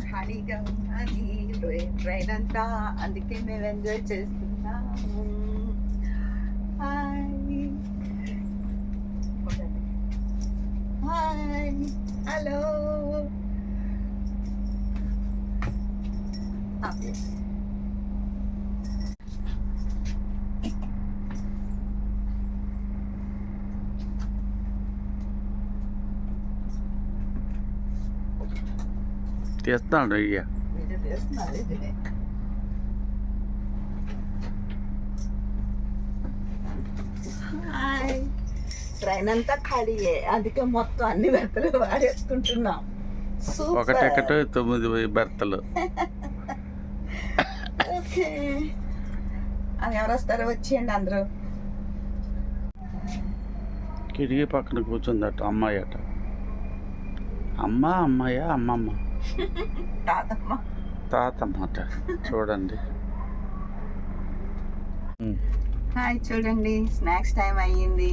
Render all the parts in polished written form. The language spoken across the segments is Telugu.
ఖాళీగా ఉన్నది ట్రైన్ అంతా, అందుకే మేము ఎంజాయ్ చేస్తున్నాము. Hi hi hello. తీస్తాడు అయ్యా. వీడియో తీస్తున్నారు ఇది. హాయ్. ట్రైన్ అంతా ఖాళీయే, అందుకే మొత్తం అన్ని బెర్తలు వాడేసుకుంటున్నాం. ఒక టికెట్ 9 బెర్తలు. ఓకే, అది ఎవరు వస్తారో వచ్చేయండి అందరూ. కిటికీ పక్కన కూర్చుందట అమ్మాయి అట. అమ్మాయ అమ్మమ్మ తాతమ్మ తాతమ్మ అట. చూడండి. హాయ్, చూడండి స్నాక్స్ టైం అయ్యింది.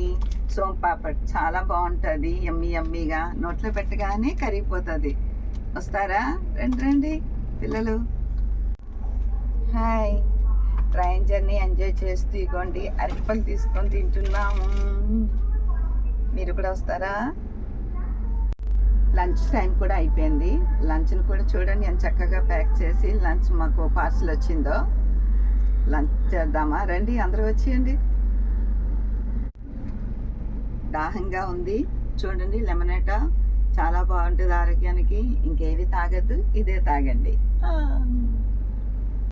సోంపాపడ్ చాలా బాగుంటుంది, యమ్మీ యమ్మీగా, నోట్లో పెట్టగానే కరిగిపోతుంది. వస్తారా? రండి రండి పిల్లలు. హాయ్, ట్రైన్ జర్నీ ఎంజాయ్ చేస్తూ ఇగోండి అరటిపళ్ళు తీసుకొని తింటున్నాము. మీరు కూడా వస్తారా? లంచ్ టైం కూడా అయిపోయింది. లంచ్ని కూడా చూడండి ఎంత చక్కగా ప్యాక్ చేసి లంచ్ మాకు పార్సల్ వచ్చిందో. లంచ్ చేద్దామా? రండి అందరూ వచ్చేయండి. దాహంగా ఉంది, చూడండి లెమనేటా చాలా బాగుంటుంది ఆరోగ్యానికి. ఇంకేవి తాగద్దు, ఇదే తాగండి.